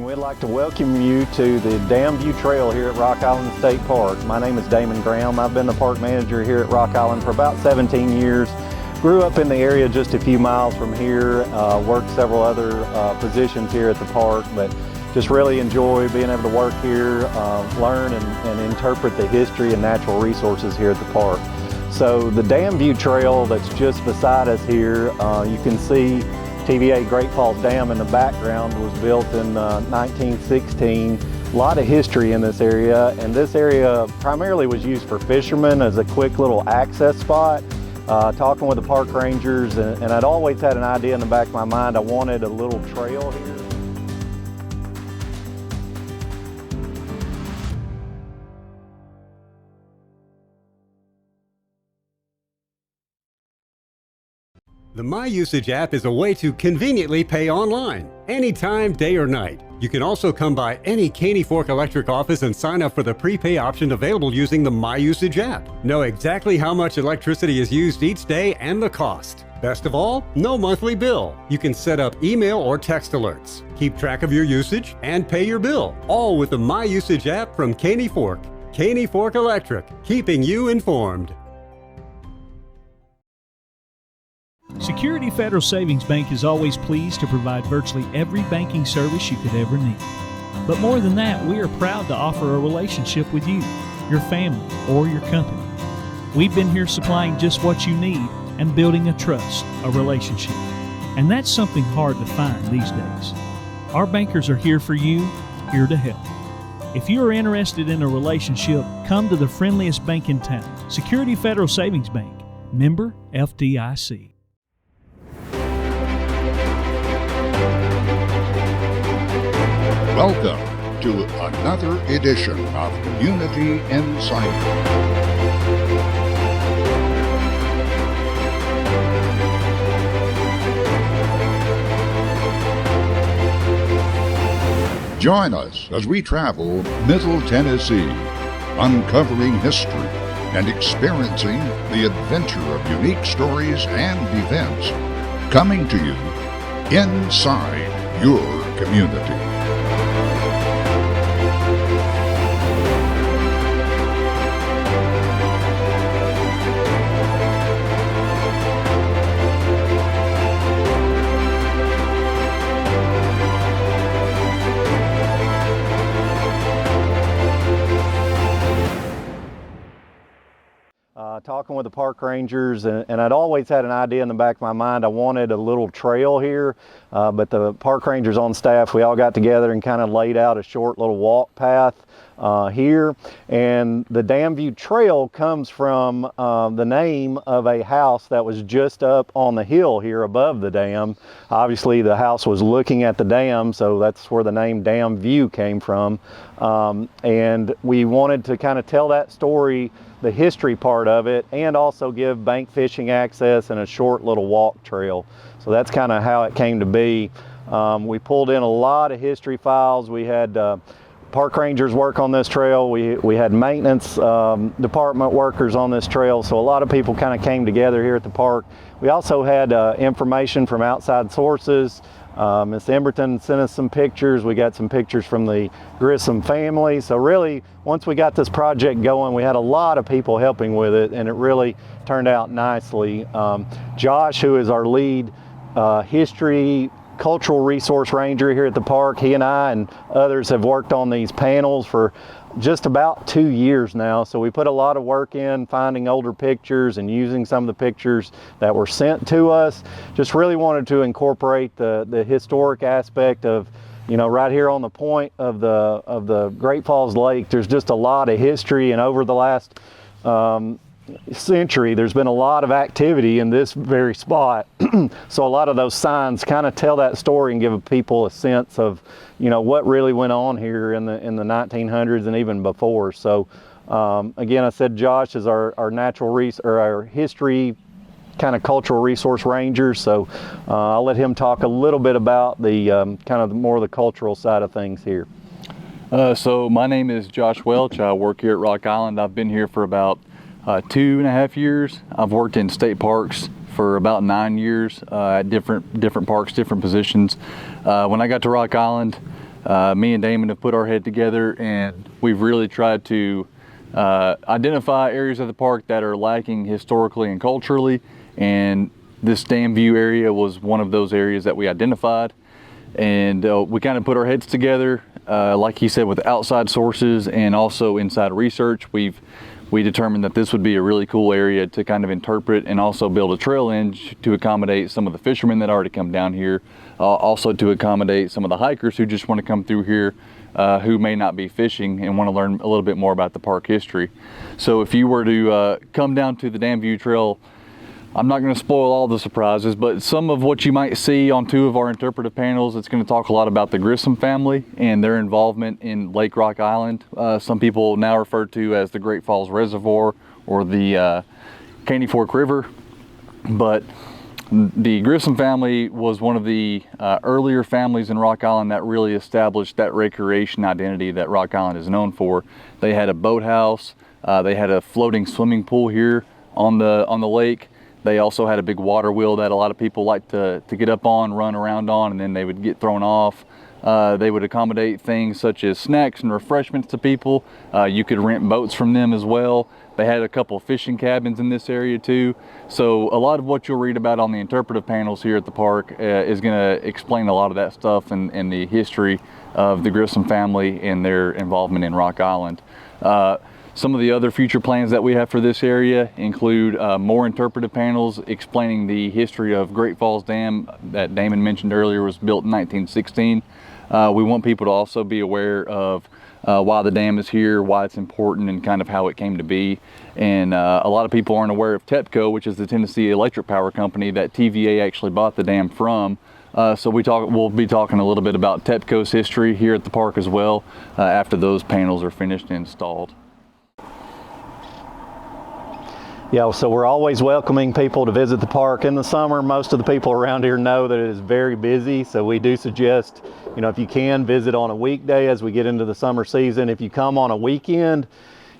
morning. We'd like to welcome you to the Damview Trail here at Rock Island State Park. My name is Damon Graham. I've been the park manager here at Rock Island for about 17 years. Grew up in the area just a few miles from here, worked several other positions here at the park, but just really enjoy being able to work here, learn and interpret the history and natural resources here at the park. So the Damview Trail that's just beside us here, you can see TVA Great Falls Dam in the background. Was built in 1916. A lot of history in this area, and this area primarily was used for fishermen as a quick little access spot. Talking with the park rangers, and I'd always had an idea in the back of my mind. I wanted a little trail here. The MyUsage app is a way to conveniently pay online, anytime, day or night. You can also come by any Caney Fork Electric office and sign up for the prepay option available using the MyUsage app. Know exactly how much electricity is used each day and the cost. Best of all, no monthly bill. You can set up email or text alerts, keep track of your usage, and pay your bill, all with the MyUsage app from Caney Fork. Caney Fork Electric, keeping you informed. Security Federal Savings Bank is always pleased to provide virtually every banking service you could ever need. But more than that, we are proud to offer a relationship with you, your family, or your company. We've been here supplying just what you need and building a trust, a relationship. And that's something hard to find these days. Our bankers are here for you, here to help. If you are interested in a relationship, come to the friendliest bank in town, Security Federal Savings Bank, member FDIC. Welcome to another edition of Community Insight. Join us as we travel Middle Tennessee, uncovering history and experiencing the adventure of unique stories and events coming to you inside your community. Talking with the park rangers, and I'd always had an idea in the back of my mind. I wanted a little trail here, but the park rangers on staff, we all got together and kind of laid out a short little walk path here. And the Damview Trail comes from the name of a house that was just up on the hill here above the dam. Obviously the house was looking at the dam, so that's where the name Damview came from. And we wanted to kind of tell that story, the history part of it, and also give bank fishing access and a short little walk trail. So that's kind of how it came to be. We pulled in a lot of history files. We had park rangers work on this trail. We had maintenance department workers on this trail. So a lot of people kind of came together here at the park. We also had information from outside sources. Miss Emberton sent us some pictures. We got some pictures from the Grissom family. So really, once we got this project going, we had a lot of people helping with it, and it really turned out nicely. Josh, who is our lead history cultural resource ranger here at the park, he and I and others have worked on these panels for just about 2 years now. So we put a lot of work in finding older pictures and using some of the pictures that were sent to us. Just really wanted to incorporate the historic aspect of, you know, right here on the point of the Great Falls Lake. There's just a lot of history, and over the last century there's been a lot of activity in this very spot. So a lot of those signs kind of tell that story and give people a sense of, you know, what really went on here in the 1900s and even before. So again, I said Josh is our our history kind of cultural resource ranger. So I'll let him talk a little bit about the kind of more of the cultural side of things here. So my name is Josh Welch. I work here at Rock Island. I've been here for about 2.5 years. I've worked in state parks for about 9 years at different parks, different positions. When I got to Rock Island, Me and Damon have put our head together, and we've really tried to identify areas of the park that are lacking historically and culturally, and this Damview area was one of those areas that we identified. And we kind of put our heads together, like he said, with outside sources and also inside research. We determined that this would be a really cool area to kind of interpret and also build a trail in to accommodate some of the fishermen that already come down here, also to accommodate some of the hikers who just want to come through here who may not be fishing and want to learn a little bit more about the park history. So if you were to come down to the Damview Trail, I'm not going to spoil all the surprises, but some of what you might see on 2 of our interpretive panels, it's going to talk a lot about the Grissom family and their involvement in Lake Rock Island. Some people now refer to as the Great Falls Reservoir or the Caney Fork River. But the Grissom family was one of the earlier families in Rock Island that really established that recreation identity that Rock Island is known for. They had a boathouse, they had a floating swimming pool here on the lake. They also had a big water wheel that a lot of people like to get up on, run around on, and then they would get thrown off. They would accommodate things such as snacks and refreshments to people. You could rent boats from them as well. They had a couple of fishing cabins in this area too. So a lot of what you'll read about on the interpretive panels here at the park is going to explain a lot of that stuff and the history of the Grissom family and their involvement in Rock Island. Some of the other future plans that we have for this area include more interpretive panels explaining the history of Great Falls Dam that Damon mentioned earlier was built in 1916. We want people to also be aware of why the dam is here, why it's important, and kind of how it came to be. And a lot of people aren't aware of TEPCO, which is the Tennessee Electric Power Company that TVA actually bought the dam from. So we'll be talking a little bit about TEPCO's history here at the park as well after those panels are finished and installed. Yeah, so we're always welcoming people to visit the park in the summer. Most of the people around here know that it is very busy, so we do suggest, if you can, visit on a weekday as we get into the summer season. If you come on a weekend,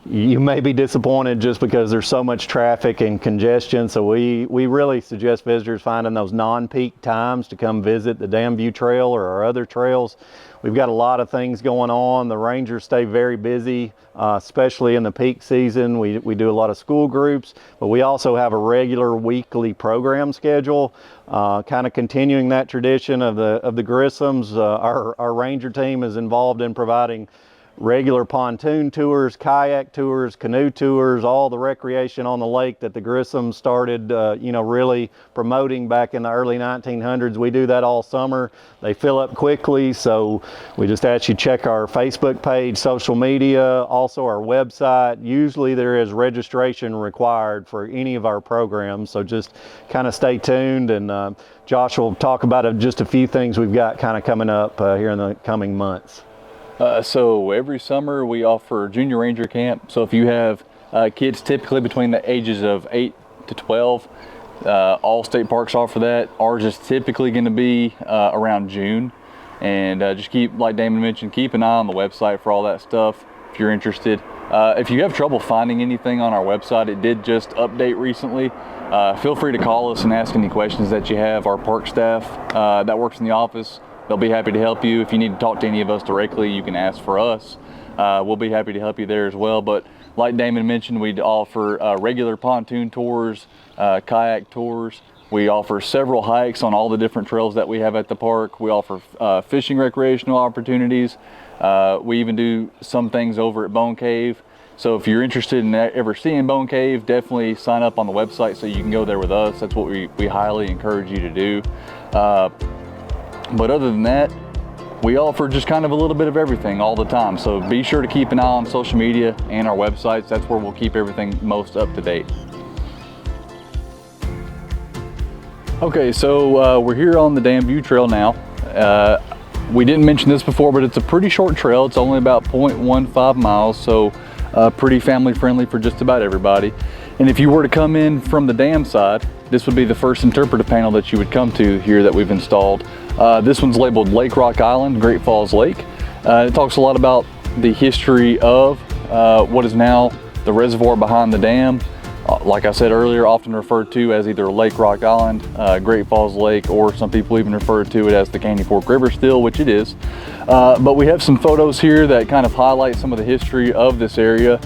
you may be disappointed just because there's so much traffic and congestion. So we really suggest visitors finding those non-peak times to come visit the Damview Trail or our other trails. We've got a lot of things going on. The rangers stay very busy, especially in the peak season. We do a lot of school groups, but we also have a regular weekly program schedule, kind of continuing that tradition of the Grissoms. Our ranger team is involved in providing regular pontoon tours, kayak tours, canoe tours, all the recreation on the lake that the Grissoms started, really promoting back in the early 1900s. We do that all summer. They fill up quickly, so we just ask you check our Facebook page, social media, also our website. Usually there is registration required for any of our programs, so just kind of stay tuned, and Josh will talk about just a few things we've got kind of coming up here in the coming months. So every summer we offer junior ranger camp. So if you have kids typically between the ages of 8 to 12, all state parks offer that. Ours is typically going to be around June. And just like Damon mentioned, keep an eye on the website for all that stuff if you're interested. If you have trouble finding anything on our website, it did just update recently. Feel free to call us and ask any questions that you have. Our park staff that works in the office, they'll be happy to help you. If you need to talk to any of us directly, you can ask for us. We'll be happy to help you there as well. But like Damon mentioned, we offer regular pontoon tours, kayak tours. We offer several hikes on all the different trails that we have at the park. We offer fishing recreational opportunities. We even do some things over at Bone Cave. So if you're interested in ever seeing Bone Cave, definitely sign up on the website so you can go there with us. That's what we highly encourage you to do. But other than that, we offer just kind of a little bit of everything all the time. So be sure to keep an eye on social media and our websites. That's where we'll keep everything most up to date. Okay, so we're here on the Damview Trail now. We didn't mention this before, but it's a pretty short trail. It's only about 0.15 miles, so pretty family friendly for just about everybody. And if you were to come in from the dam side, this would be the first interpretive panel that you would come to here that we've installed. This one's labeled Lake Rock Island, Great Falls Lake. It talks a lot about the history of what is now the reservoir behind the dam. like I said earlier, often referred to as either Lake Rock Island, Great Falls Lake, or some people even refer to it as the Caney Fork River still, which it is. But we have some photos here that kind of highlight some of the history of this area.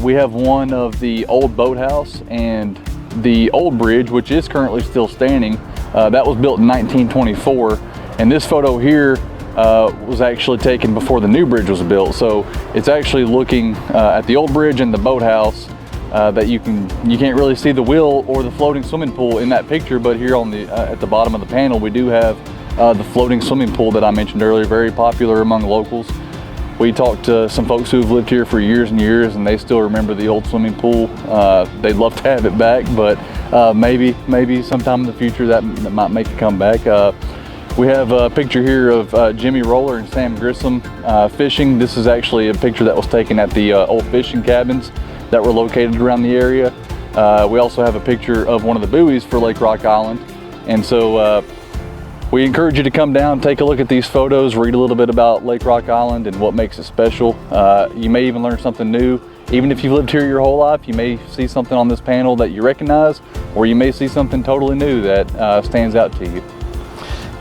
We have one of the old boathouse and the old bridge, which is currently still standing. That was built in 1924, and this photo here was actually taken before the new bridge was built. So it's actually looking at the old bridge and the boathouse that you can't really see the wheel or the floating swimming pool in that picture, but here on the at the bottom of the panel we do have the floating swimming pool that I mentioned earlier, very popular among locals. We talked to some folks who've lived here for years and years, and they still remember the old swimming pool. They'd love to have it back, but maybe sometime in the future that might make a comeback. We have a picture here of Jimmy Roller and Sam Grissom fishing. This is actually a picture that was taken at the old fishing cabins that were located around the area. We also have a picture of one of the buoys for Lake Rock Island. And so we encourage you to come down, take a look at these photos, read a little bit about Lake Rock Island and what makes it special. You may even learn something new. Even if you've lived here your whole life, you may see something on this panel that you recognize, or you may see something totally new that stands out to you.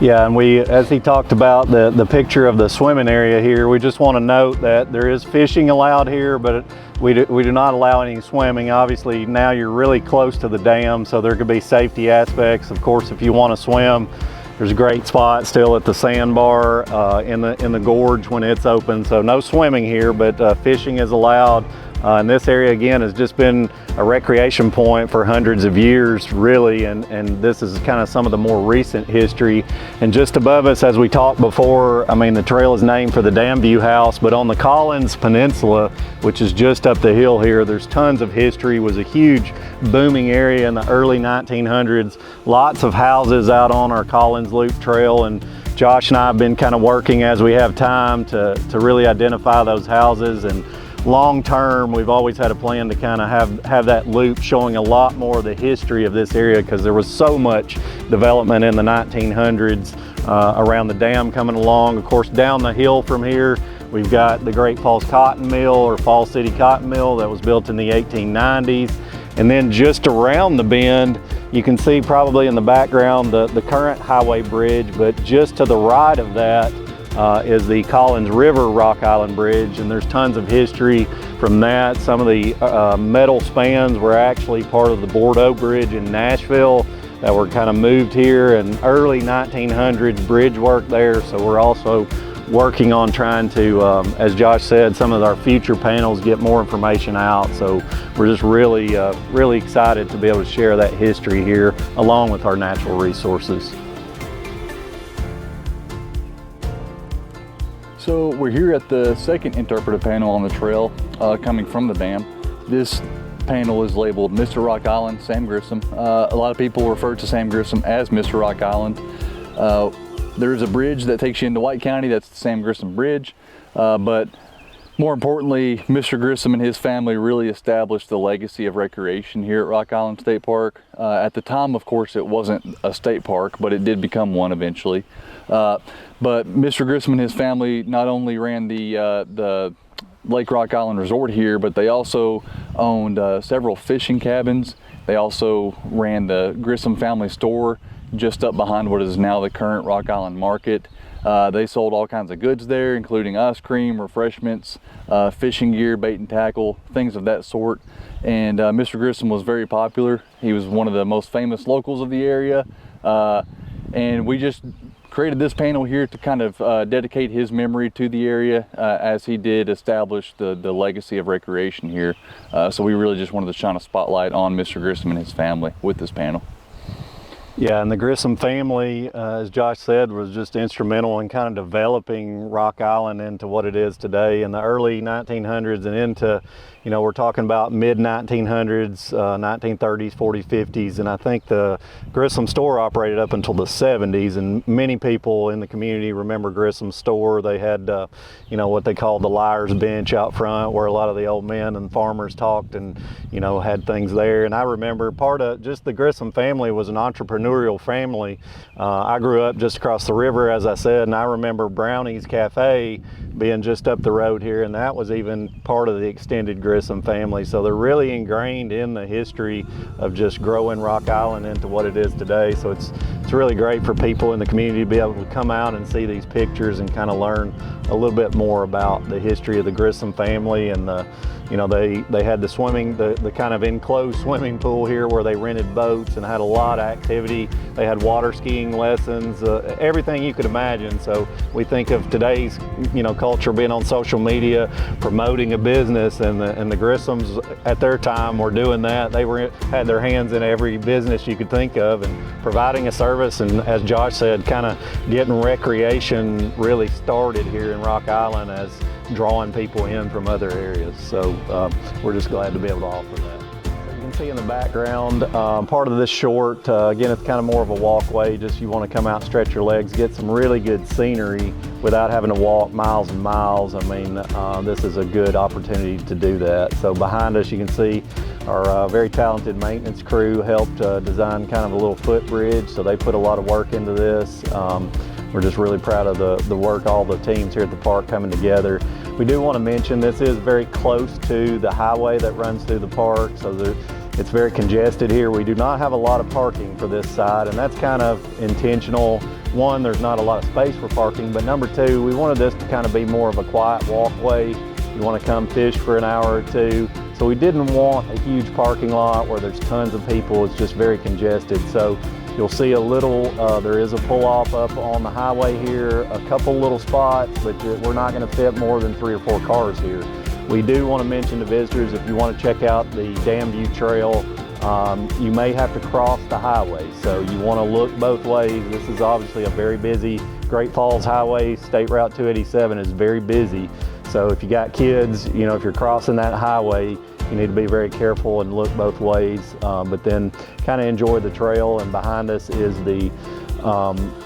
Yeah, and as he talked about the picture of the swimming area here, we just want to note that there is fishing allowed here, but we do not allow any swimming. Obviously, now you're really close to the dam, so there could be safety aspects. Of course, if you want to swim, there's a great spot still at the sandbar in the gorge when it's open. So no swimming here, but fishing is allowed. And this area again has just been a recreation point for hundreds of years, really, and this is kind of some of the more recent history. And just above us, as we talked before, I mean, the trail is named for the Damview house, but on the Collins Peninsula, which is just up the hill here, there's tons of history. It was a huge booming area in the early 1900s. Lots of houses out on our Collins Loop Trail, and Josh and I have been kind of working as we have time to really identify those houses. And long term, we've always had a plan to kind of have that loop showing a lot more of the history of this area, because there was so much development in the 1900s around the dam coming along. Of course, down the hill from here, we've got the Great Falls Cotton Mill, or Falls City Cotton Mill, that was built in the 1890s. And then just around the bend, you can see probably in the background the current highway bridge, but just to the right of that is the Collins River Rock Island Bridge, and there's tons of history from that. Some of the metal spans were actually part of the Bordeaux Bridge in Nashville that were kind of moved here, and early 1900s bridge work there. So we're also working on trying to, as Josh said, some of our future panels get more information out. So we're just really excited to be able to share that history here along with our natural resources. So we're here at the second interpretive panel on the trail coming from the dam. This panel is labeled Mr. Rock Island, Sam Grissom. A lot of people refer to Sam Grissom as Mr. Rock Island. There's a bridge that takes you into White County, that's the Sam Grissom Bridge. But more importantly, Mr. Grissom and his family really established the legacy of recreation here at Rock Island State Park. At the time, of course, it wasn't a state park, but it did become one eventually. But Mr. Grissom and his family not only ran the Lake Rock Island Resort here, but they also owned several fishing cabins. They also ran the Grissom Family Store just up behind what is now the current Rock Island Market. They sold all kinds of goods there, including ice cream, refreshments, fishing gear, bait and tackle, things of that sort. And Mr. Grissom was very popular. He was one of the most famous locals of the area. And we just created this panel here to kind of dedicate his memory to the area as he did establish the legacy of recreation here. So we really just wanted to shine a spotlight on Mr. Grissom and his family with this panel. Yeah, and the Grissom family, as Josh said, was just instrumental in kind of developing Rock Island into what it is today. In the early 1900s and into, you know, we're talking about mid-1900s, 1930s, 40s, 50s, and I think the Grissom store operated up until the 70s, and many people in the community remember Grissom's store. They had, you know, what they called the liar's bench out front, where a lot of the old men and farmers talked and, you know, had things there. And I remember part of just the Grissom family was an entrepreneur entrepreneurial family. I grew up just across the river, as I said, and I remember Brownie's Cafe being just up the road here, and that was even part of the extended Grissom family. So they're really ingrained in the history of just growing Rock Island into what it is today. So it's really great for people in the community to be able to come out and see these pictures and kind of learn a little bit more about the history of the Grissom family. And they had the kind of enclosed swimming pool here where they rented boats and had a lot of activity. They had water skiing lessons, everything you could imagine. So we think of today's culture being on social media, promoting a business, and the Grissoms at their time were doing that. They had their hands in every business you could think of and providing a service, and as Josh said, kind of getting recreation really started here in Rock Island as drawing people in from other areas. So we're just glad to be able to offer that. So you can see in the background, part of this short, again, it's kind of more of a walkway, just you want to come out and stretch your legs, get some really good scenery without having to walk miles and miles. I mean, this is a good opportunity to do that. So behind us you can see our very talented maintenance crew helped design kind of a little footbridge, so they put a lot of work into this. We're just really proud of the work all the teams here at the park coming together. We do want to mention this is very close to the highway that runs through the park, so it's very congested here. We do not have a lot of parking for this side, and that's kind of intentional. One, there's not a lot of space for parking, but number two, we wanted this to kind of be more of a quiet walkway. You want to come fish for an hour or two. So we didn't want a huge parking lot where there's tons of people. It's just very congested. So you'll see a little, there is a pull-off up on the highway here, a couple little spots, but we're not going to fit more than 3 or 4 cars here. We do want to mention to visitors, if you want to check out the Damview Trail, you may have to cross the highway. So you want to look both ways. This is obviously a very busy Great Falls Highway. State Route 287 is very busy. So if you got kids, if you're crossing that highway, you need to be very careful and look both ways, but then kind of enjoy the trail. And behind us is the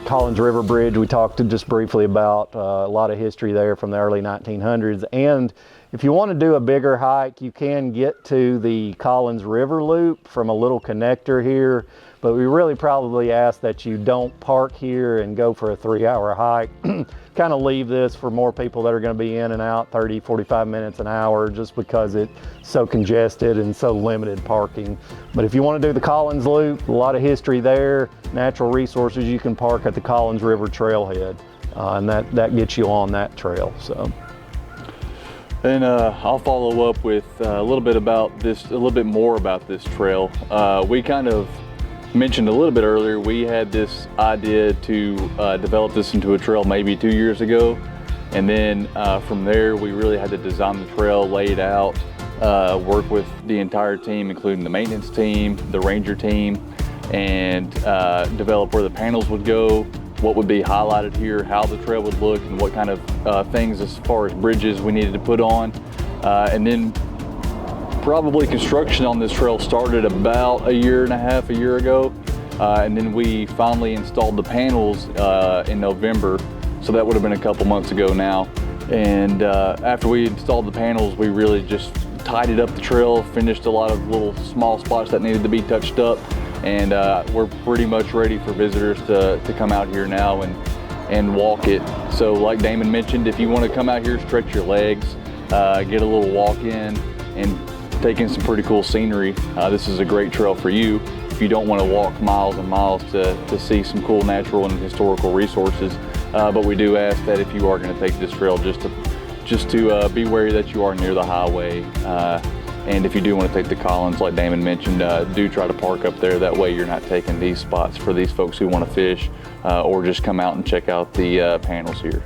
Collins River Bridge we talked just briefly about. A lot of history there from the early 1900s. And if you want to do a bigger hike, you can get to the Collins River Loop from a little connector here, but we really probably ask that you don't park here and go for a 3-hour hike. Kind of leave this for more people that are going to be in and out 30, 45 minutes, an hour, just because it's so congested and so limited parking. But if you want to do the Collins Loop, a lot of history there, natural resources, you can park at the Collins River Trailhead, and that gets you on that trail. So. And I'll follow up with a little bit more about this trail. We kind of mentioned a little bit earlier, we had this idea to develop this into a trail maybe 2 years ago, and then from there we really had to design the trail, lay it out, work with the entire team, including the maintenance team, the ranger team, and develop where the panels would go, what would be highlighted here, how the trail would look, and what kind of things as far as bridges we needed to put on. And then probably construction on this trail started about 1.5 years, a year ago. And then we finally installed the panels in November. So that would have been a couple months ago now. And after we installed the panels, we really just tidied up the trail, finished a lot of little small spots that needed to be touched up. And we're pretty much ready for visitors to come out here now and walk it. So like Damon mentioned, if you want to come out here, stretch your legs, get a little walk in, and take in some pretty cool scenery, this is a great trail for you. If you don't want to walk miles and miles to see some cool natural and historical resources, but we do ask that if you are going to take this trail, just to be wary that you are near the highway. And if you do want to take the Collins, like Damon mentioned, do try to park up there. That way you're not taking these spots for these folks who want to fish, or just come out and check out the panels here.